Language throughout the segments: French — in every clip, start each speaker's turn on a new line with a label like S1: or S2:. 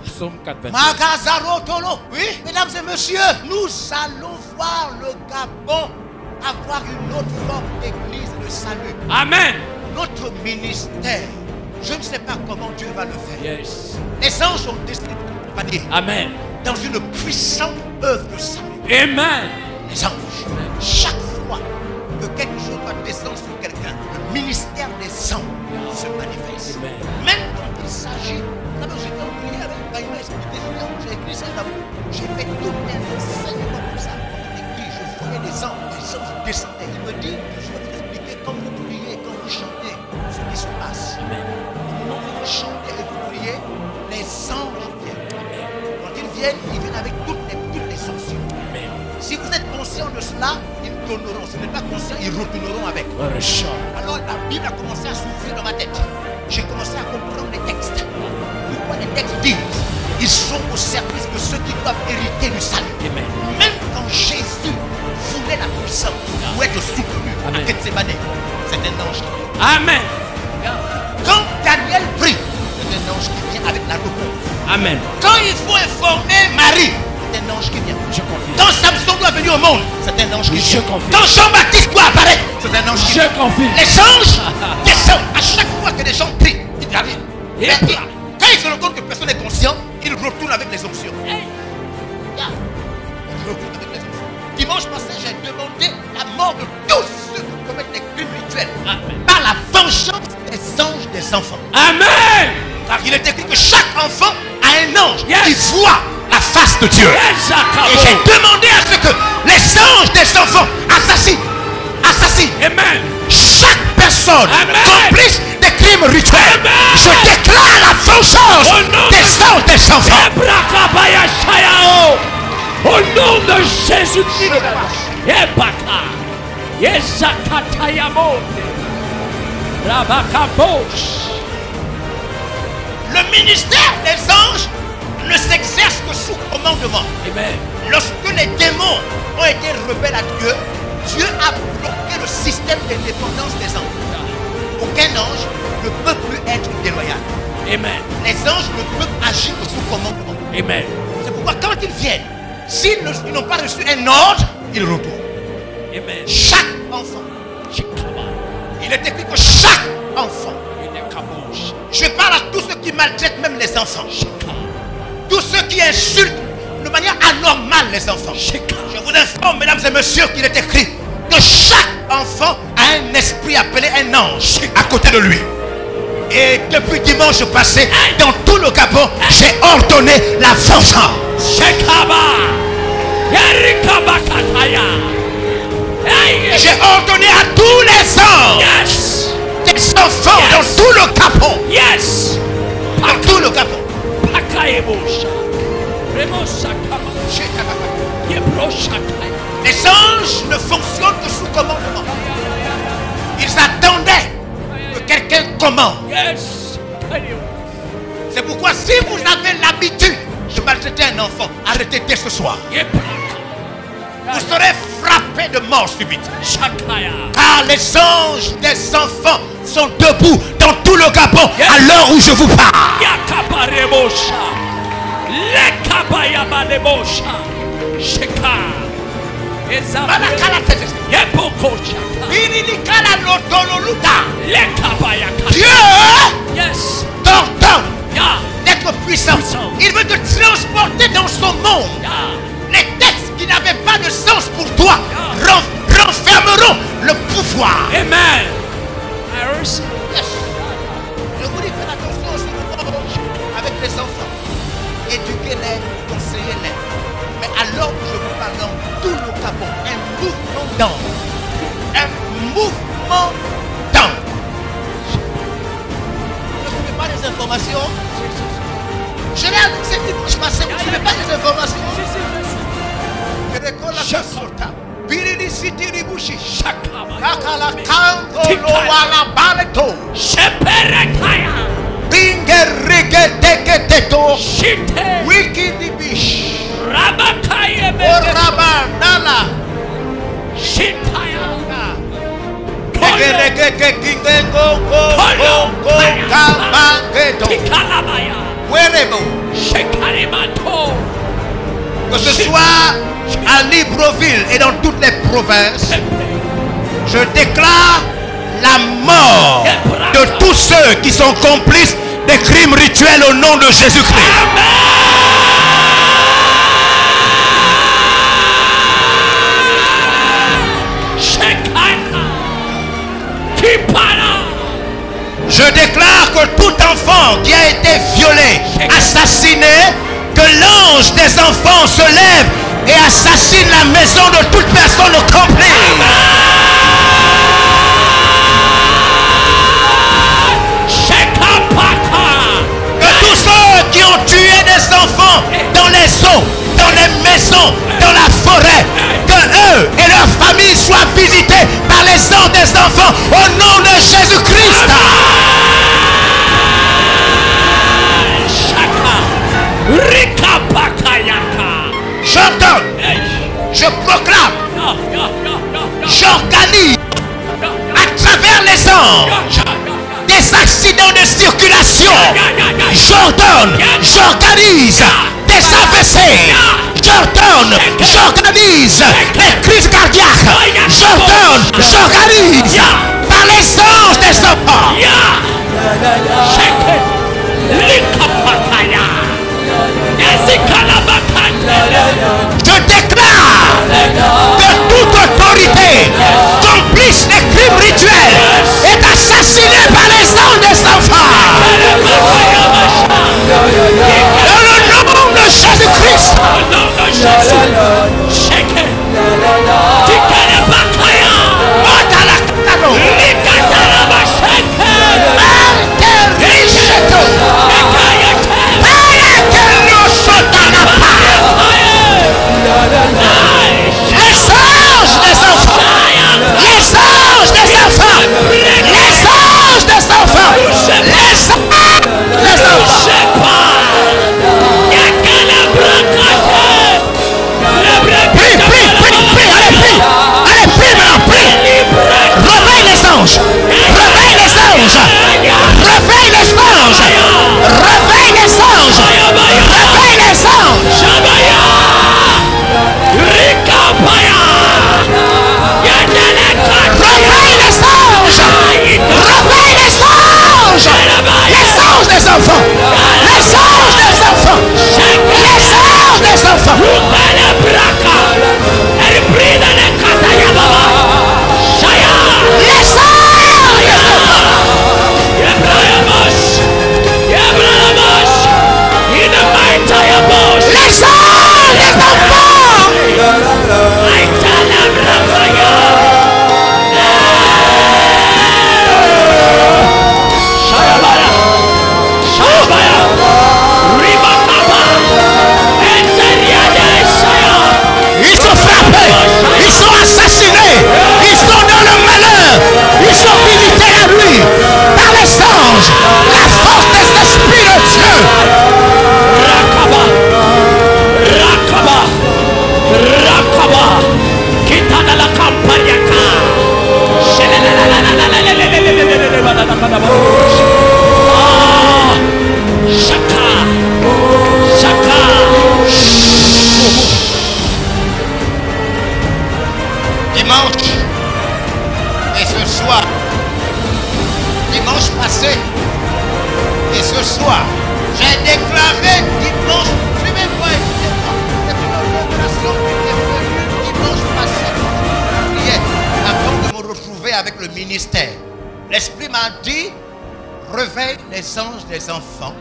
S1: Psaume 4, 27.
S2: Magazarotolo. Oui, mesdames et messieurs, nous allons voir le Gabon avoir une autre forme d'église de salut.
S1: Amen.
S2: Notre ministère, je ne sais pas comment Dieu va le faire.
S1: Yes.
S2: Les anges ont décidé de accompagner
S1: Amen.
S2: dans une puissante œuvre de salut.
S1: Amen.
S2: Les anges, chaque fois que quelque chose va descendre sur quelqu'un, le ministère des anges se manifeste.
S1: Amen.
S2: Même quand il s'agit, d'abord j'étais en prière avec quand il m'a expliqué, j'ai écrit ça d'abord, j'ai fait tout un enseignement comme ça, quand on écrit, je voyais les anges descendaient. Il me dit, je vais vous expliquer quand vous priez, quand vous chantez, ce qui se passe.
S1: Amen.
S2: Quand vous chantez et vous priez, les anges viennent. Quand ils viennent avec toutes les options.
S1: Amen.
S2: Si vous êtes conscient de cela, ils donneront. Si vous n'êtes pas conscient, ils retourneront avec. Alors la Bible a commencé à s'ouvrir dans ma tête. J'ai commencé à comprendre les textes. Pourquoi les textes disent ils sont au service de ceux qui doivent hériter du salut.
S1: Amen.
S2: Même quand Jésus voulait la puissance pour être soutenu à Gethsemane, c'est un ange.
S1: Amen.
S2: Quand Daniel prie, c'est un ange qui vient avec la réponse.
S1: Amen.
S2: Quand il faut informer Marie, c'est un ange qui vient.
S1: Je confie.
S2: Quand Samson doit venir au monde, c'est un ange qui
S1: Je
S2: vient.
S1: confie.
S2: Quand Jean-Baptiste doit apparaître, c'est un ange qui
S1: Je
S2: vient.
S1: confie.
S2: Les anges descendent à chaque fois que les gens prient, ils arrivent.
S1: Et
S2: Mais
S1: puis-
S2: quand ils se rendent compte que personne n'est conscient, ils retournent avec les options.
S1: Hey.
S2: Ils retournent avec les options. Dimanche passé, j'ai demandé la mort de tous ceux qui commettent des crimes rituels
S1: Amen.
S2: par la vengeance des anges des enfants.
S1: Amen.
S2: Car il est écrit que chaque enfant a un ange
S1: Yes.
S2: qui voit la face de Dieu.
S1: Yes,
S2: Et j'ai
S1: Jacobo.
S2: demandé à ce que les anges des enfants assassinent
S1: Amen.
S2: chaque personne
S1: Amen.
S2: complice des crimes rituels.
S1: Amen.
S2: Je déclare la vengeance
S1: Au nom
S2: des anges des enfants.
S1: Ebrakabaya Shayao. Au nom de Jésus-Christ. Ebaka. Yesakatayamo. Rabakabosh.
S2: Le ministère des anges ne s'exerce que sous commandement.
S1: Amen.
S2: Lorsque les démons ont été rebelles à Dieu, Dieu a bloqué le système de dépendance des anges. Aucun ange ne peut plus être déloyal.
S1: Amen.
S2: Les anges ne peuvent agir que sous commandement.
S1: Amen.
S2: C'est pourquoi quand ils viennent, s'ils n'ont pas reçu un ordre, ils retournent.
S1: Amen.
S2: Chaque enfant,
S1: Shikaba.
S2: il est écrit que chaque enfant,
S1: Inekabosh.
S2: je parle à tous ceux qui maltraitent même les enfants,
S1: Shika.
S2: tous ceux qui insultent de manière anormale les enfants.
S1: Shika.
S2: Je vous informe, mesdames et messieurs, qu'il est écrit que chaque enfant a un esprit appelé un ange à côté de lui. Et depuis dimanche passé, dans tout le Gabon, j'ai ordonné la vengeance.
S1: Shekaba. Yerikabakataya. Hey.
S2: J'ai ordonné à tous les anges,
S1: Yes.
S2: des enfants
S1: Yes.
S2: dans tout le Gabon,
S1: Yes.
S2: dans tout le Gabon.
S1: Pakaebosha. Remosakaba. Yebroshakai.
S2: Les anges ne fonctionnent que sous commandement. Ils attendaient que quelqu'un commande.
S1: Yes.
S2: C'est pourquoi si vous avez l'habitude de maltraiter un enfant, arrêtez dès ce soir. Vous serez frappé de mort subite.
S1: Shakaya.
S2: Car les anges des enfants sont debout dans tout le Gabon à l'heure où je vous parle.
S1: Yakabarebosha. Lekabayabalebosha. Sheka.
S2: Malakala tete.
S1: Yebokosha.
S2: Birilikala lotololuta.
S1: Lekabayaka.
S2: Dieu
S1: Yes.
S2: t'ordonne
S1: Ya.
S2: d'être puissant.
S1: Puissant.
S2: Il veut te transporter dans son monde.
S1: Ya.
S2: Les textes qui n'avaient pas de sens pour toi renfermeront le pouvoir.
S1: Amen. I receive.
S2: Yes. Je vous dis, faites attention aussi avec les enfants. Éduquez-les, conseillez-les. Mais alors que je vous parle dans tout le Gabon, un mouvement d'ange. Un mouvement d'ange. Je ne vous fais pas des informations. Je l'ai annoncé dimanche passé. Vous ne suivez pas des informations. Je décolle la sorta. Biridi City Ribushi.
S1: Shakaba.
S2: Akala Kanto Loala Baleto.
S1: Sheperekaya.
S2: Bingerige Teketeto.
S1: Shite.
S2: Wiki Dibish.
S1: Rabakaya.
S2: Orabanala.
S1: Shitaya.
S2: Tegerege Kingengo. Go. Kabangeto.
S1: Tikalabaya.
S2: Werebo.
S1: Shekarimato.
S2: Que ce soit à Libreville et dans toutes les provinces, je déclare la mort de tous ceux qui sont complices des crimes rituels au nom de Jésus-Christ. Je déclare que tout enfant qui a été violé, assassiné, que l'ange des enfants se lève et assassine la maison de toute personne complice. Que tous ceux qui ont tué des enfants dans les eaux, dans les maisons, dans la forêt, que eux et leurs familles soient visités par les anges des enfants au nom de Jésus-Christ. J'ordonne, je proclame, j'organise à travers les anges des accidents de circulation. J'ordonne, j'organise des AVC. J'ordonne, j'organise les crises cardiaques. J'ordonne, j'organise par les anges des enfants. Je déclare que toute autorité complice des crimes rituels est assassinée par les anges des enfants. Dans le nom de Jésus-Christ. Dimanche passé et ce soir, j'ai déclaré dimanche, je ne vais pas écouter moi, c'est une opération qui était faite dimanche passé, hier, avant de me retrouver avec le ministère. L'Esprit m'a dit, réveille les anges des enfants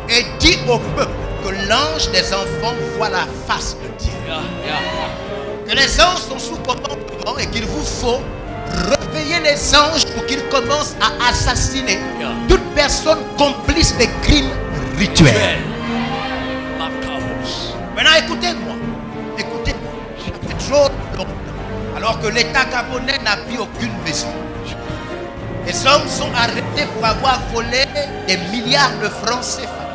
S2: et dis au peuple que l'ange des enfants voit la face de Dieu. Que les anges sont sous commandement et qu'il vous faut réveiller les anges pour qu'ils commencent à assassiner toute personne complice des crimes rituels. Maintenant écoutez-moi. Écoutez-moi. Ça fait trop longtemps. Alors que l'État gabonais n'a plus aucune maison. Les hommes sont arrêtés pour avoir volé des milliards de francs CFA.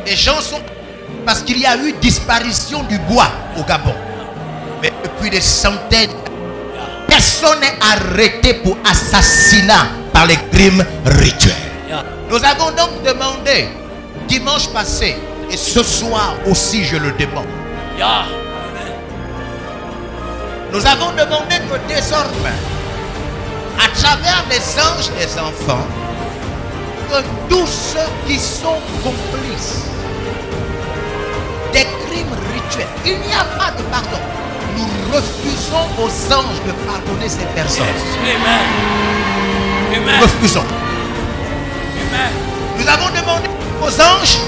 S2: Les gens sont... Parce qu'il y a eu disparition du bois au Gabon. Mais depuis des centaines, personne n'est arrêté pour assassinat par les crimes rituels. Nous avons donc demandé dimanche passé et ce soir aussi je le demande.
S1: Yeah.
S2: Nous avons demandé que désormais, à travers les anges des enfants, que tous ceux qui sont complices des crimes rituels, il n'y a pas de pardon. Nous refusons aux anges de pardonner ces personnes.
S1: Yes. Amen. Amen.
S2: Refusons.
S1: Amen.
S2: Nous avons demandé aux anges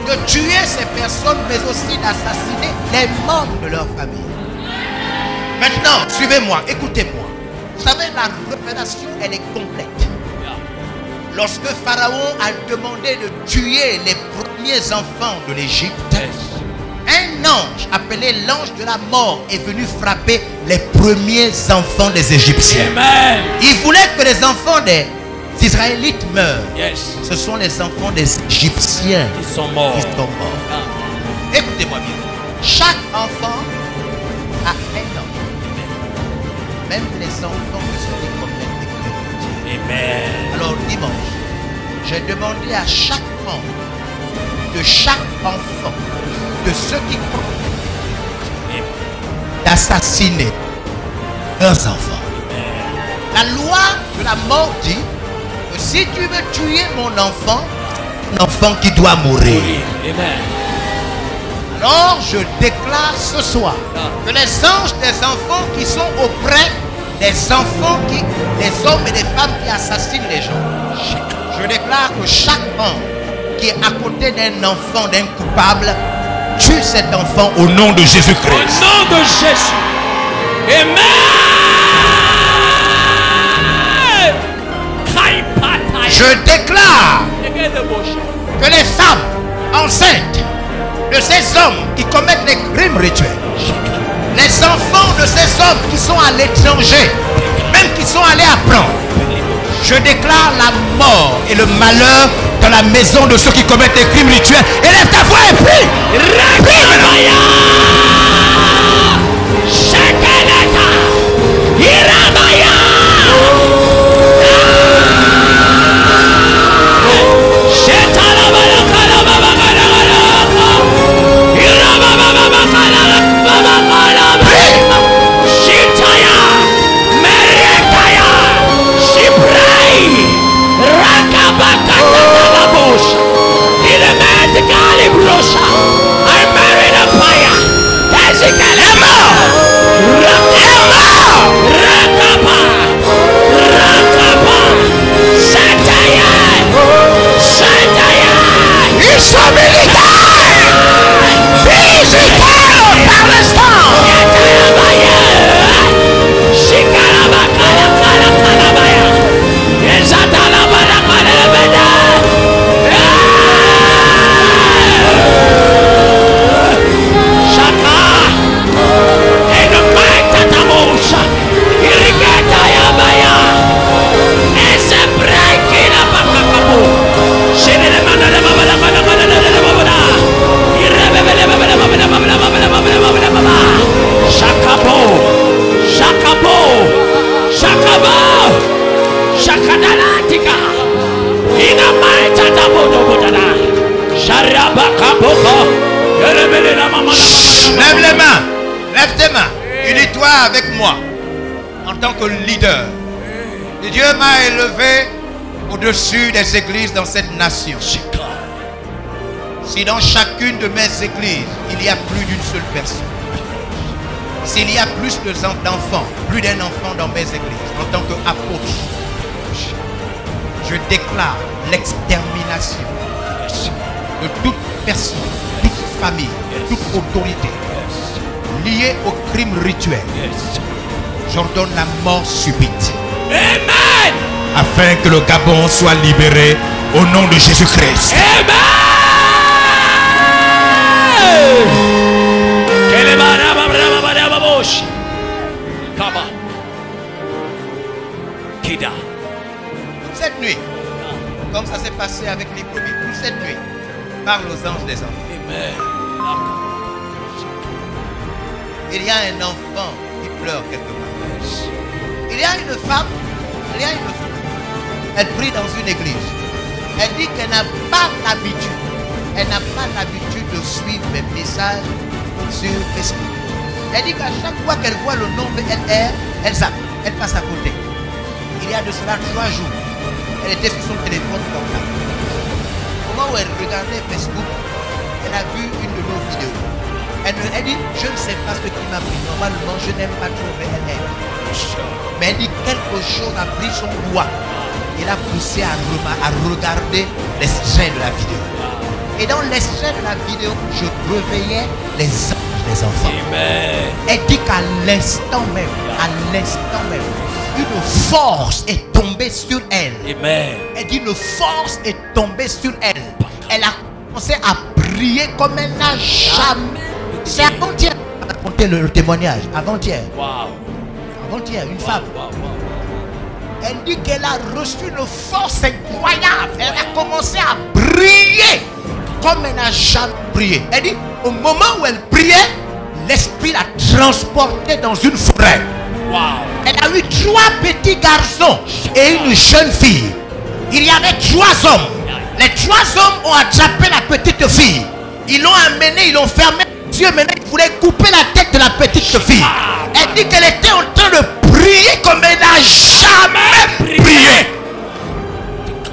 S2: de tuer ces personnes, mais aussi d'assassiner les membres de leur famille. Maintenant, suivez-moi, écoutez-moi. Vous savez, la révélation, elle est complète. Lorsque Pharaon a demandé de tuer les premiers enfants de l'Égypte, un ange appelé l'ange de la mort est venu frapper les premiers enfants des Égyptiens.
S1: Amen.
S2: Il voulait que les enfants des Israélites meurent.
S1: Yes.
S2: Ce sont les enfants des Égyptiens
S1: Ils sont morts.
S2: qui sont morts. Écoutez-moi bien. Chaque enfant a un nom. Même les enfants de ceux qui commettent des crimes.
S1: Amen.
S2: Alors dimanche, j'ai demandé à chaque membre de chaque enfant, de ceux qui commettent des crimes, d'assassiner leurs enfants. La loi de la mort dit que si tu veux tuer mon enfant, un enfant qui doit mourir.
S1: Amen.
S2: Alors je déclare ce soir que les anges des enfants qui sont auprès des enfants, des hommes et des femmes qui assassinent les gens, je déclare que chaque homme qui est à côté d'un enfant, d'un coupable, tue cet enfant au nom de Jésus-Christ.
S1: Au nom de Jésus. Amen.
S2: Je déclare que les femmes enceintes de ces hommes qui commettent des crimes rituels, les enfants de ces hommes qui sont à l'étranger, même qui sont allés apprendre, je déclare la mort et le malheur dans la maison de ceux qui commettent des crimes rituels. Élève ta voix et prie. Prie maintenant. Lève les mains, lève tes mains, unis-toi avec moi en tant que leader. Et Dieu m'a élevé au-dessus des églises dans cette nation. Si dans chacune de mes églises, il y a plus d'une seule personne, s'il y a plus d'enfants, plus d'un enfant dans mes églises, en tant qu'apôtre, je déclare l'extermination de toute personne, toute famille, toute autorité liée au crime rituel. J'ordonne la mort subite.
S1: Amen.
S2: Afin que le Gabon soit libéré au nom de Jésus-Christ.
S1: Amen.
S2: Cette nuit, comme ça s'est passé avec les brebis, toute cette nuit, parle aux anges des enfants.
S1: Amen.
S2: Il y a un enfant qui pleure quelque part. Il y a une femme, elle prie dans une église. Elle dit qu'elle n'a pas l'habitude elle n'a pas l'habitude de suivre mes messages sur Facebook. Elle dit qu'à chaque fois qu'elle voit le nom de LR, elle zappe, elle passe à côté. Il y a de cela 3 jours, elle était sur son téléphone portable. Au moment où elle regardait Facebook, elle a vu une de nos vidéos. Elle dit, je ne sais pas ce qui m'a pris. Normalement, je n'aime pas trop VLR. Mais elle dit, quelque chose a pris son doigt. Il a poussé à regarder l'extrait de la vidéo. Et dans l'extrait de la vidéo, je reveillais les anges des enfants.
S1: Amen.
S2: Elle dit qu'à l'instant même, une force est tombée sur elle.
S1: Amen.
S2: Elle dit, une force est tombée sur elle. Elle a commencé à prier comme elle n'a jamais. C'est avant-hier qu'on a raconté le témoignage. Avant-hier.
S1: Wow.
S2: Avant-hier, une femme.
S1: Wow.
S2: Elle dit qu'elle a reçu une force incroyable. Elle a commencé à prier comme elle n'a jamais prié. Elle dit, au moment où elle priait, l'esprit l'a transportée dans une forêt.
S1: Wow.
S2: Elle a eu 3 petits garçons et une jeune fille. Il y avait 3 hommes. Les 3 hommes ont attrapé la petite fille. Ils l'ont amenée, ils l'ont fermée. Dieu maintenant il voulait couper la tête de la petite fille. Elle dit qu'elle était en train de prier comme elle n'a jamais prié.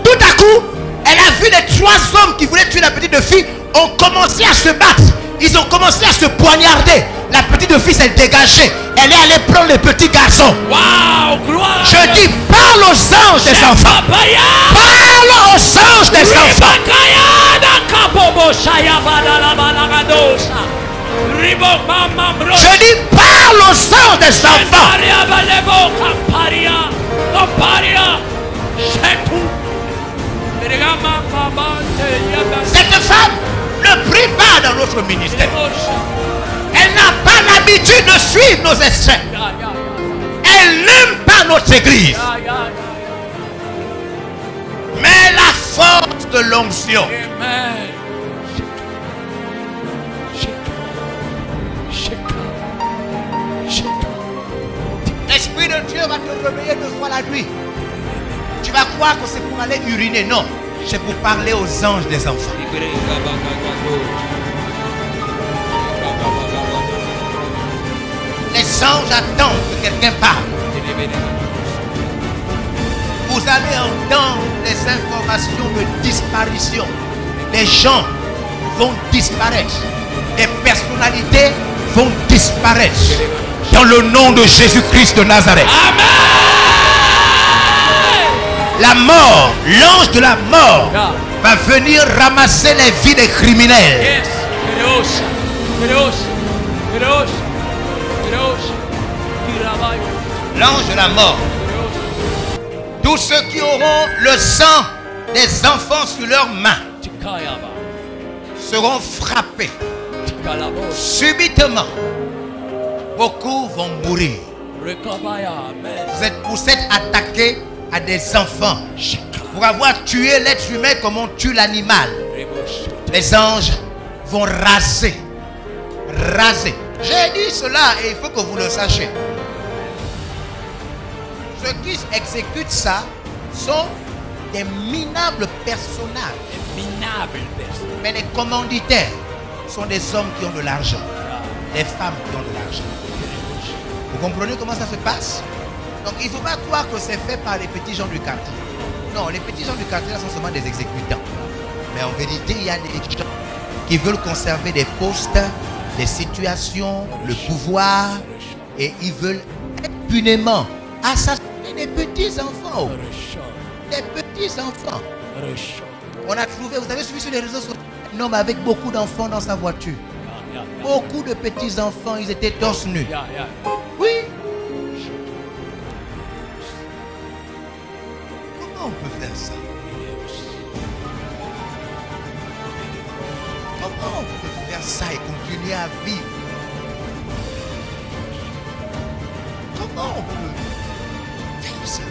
S2: Tout à coup, elle a vu les 3 hommes qui voulaient tuer la petite fille ont commencé à se battre. Ils ont commencé à se poignarder. La petite fille s'est dégagée. Elle est allée prendre les petits garçons.
S1: Wow, gloire.
S2: Je dis, parle aux anges des enfants. Parle aux anges des enfants. Je dis, parle aux anges des enfants. Cette femme ne prie pas dans notre ministère. Elle n'a pas l'habitude de suivre nos extraits. Elle n'aime pas notre église. Mais la force de l'onction.
S1: Amen.
S2: L'Esprit de Dieu va te réveiller 2 fois la nuit. Tu vas croire que c'est pour aller uriner. Non, c'est pour parler aux anges des enfants. Les anges attendent que quelqu'un parle. Vous allez entendre des informations de disparition. Les gens vont disparaître. Les personnalités vont disparaître. Dans le nom de Jésus-Christ de Nazareth.
S1: Amen.
S2: La mort, l'ange de la mort va venir ramasser les vies des criminels.
S1: Yes.
S2: L'ange de la mort. Tous ceux qui auront le sang des enfants sur leurs mains seront frappés. Subitement, beaucoup vont mourir. Vous êtes attaqués à des enfants pour avoir tué l'être humain comme on tue l'animal. Les anges vont raser. J'ai dit cela et il faut que vous le sachiez. Ceux qui exécutent ça sont des minables personnages. Mais les commanditaires sont des hommes qui ont de l'argent. Des femmes qui ont de l'argent. Vous comprenez comment ça se passe? Donc il ne faut pas croire que c'est fait par les petits gens du quartier. Non, les petits gens du quartier là sont seulement des exécutants. Mais en vérité, il y a des gens qui veulent conserver des postes, des situations, le pouvoir. Et ils veulent impunément assassiner des petits enfants. Des petits enfants. On a trouvé, vous avez suivi sur les réseaux sociaux, un homme avec beaucoup d'enfants dans sa voiture. Beaucoup de petits enfants, ils étaient torse nus. Oui. Comment on peut faire ça? Comment on peut faire ça et continuer à vivre? Comment on peut faire ça?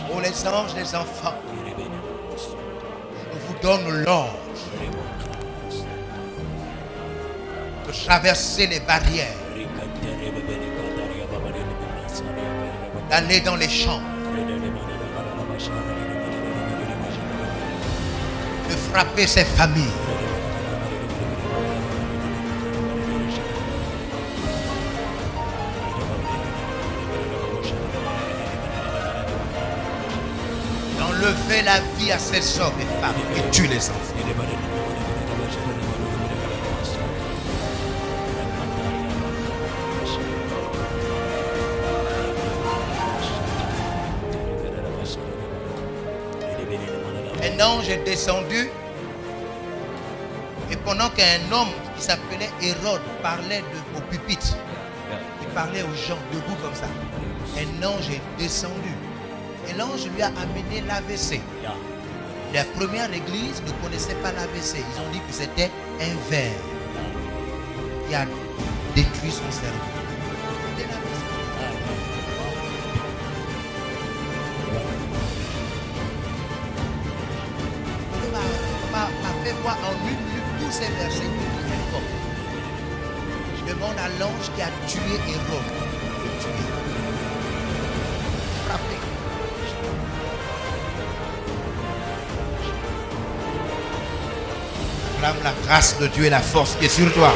S2: Pour les anges des enfants, je vous donne l'ordre de traverser les barrières d'aller dans les champs, de frapper ces familles. D'enlever la vie à ces hommes et femmes et tuer les enfants. Un ange est descendu et pendant qu'un homme qui s'appelait Hérode parlait au pupitre, il parlait aux gens debout comme ça, un ange est descendu et l'ange lui a amené l'AVC. La première église ne connaissait pas l'AVC, ils ont dit que c'était un ver qui a détruit son cerveau. C'était l'AVC. M'a fait voir en une minute tous ces versets qui sont. Je demande à l'ange qui a tué Hérode de tuer. Frappé. Acclame la grâce de Dieu et la force qui est sur toi.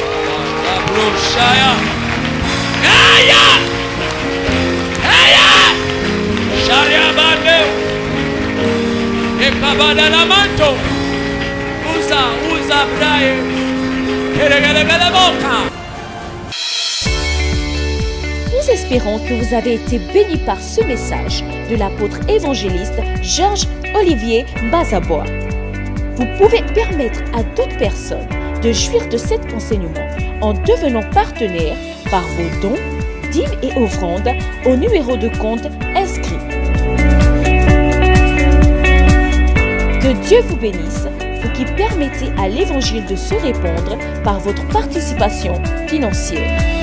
S3: Nous espérons que vous avez été bénis par ce message de l'apôtre évangéliste Georges Olivier Bazaboa. Vous pouvez permettre à d'autres personnes de jouir de cet enseignement en devenant partenaire par vos dons, dîmes et offrandes au numéro de compte inscrit. Que Dieu vous bénisse, vous qui permettez à l'évangile de se répandre par votre participation financière.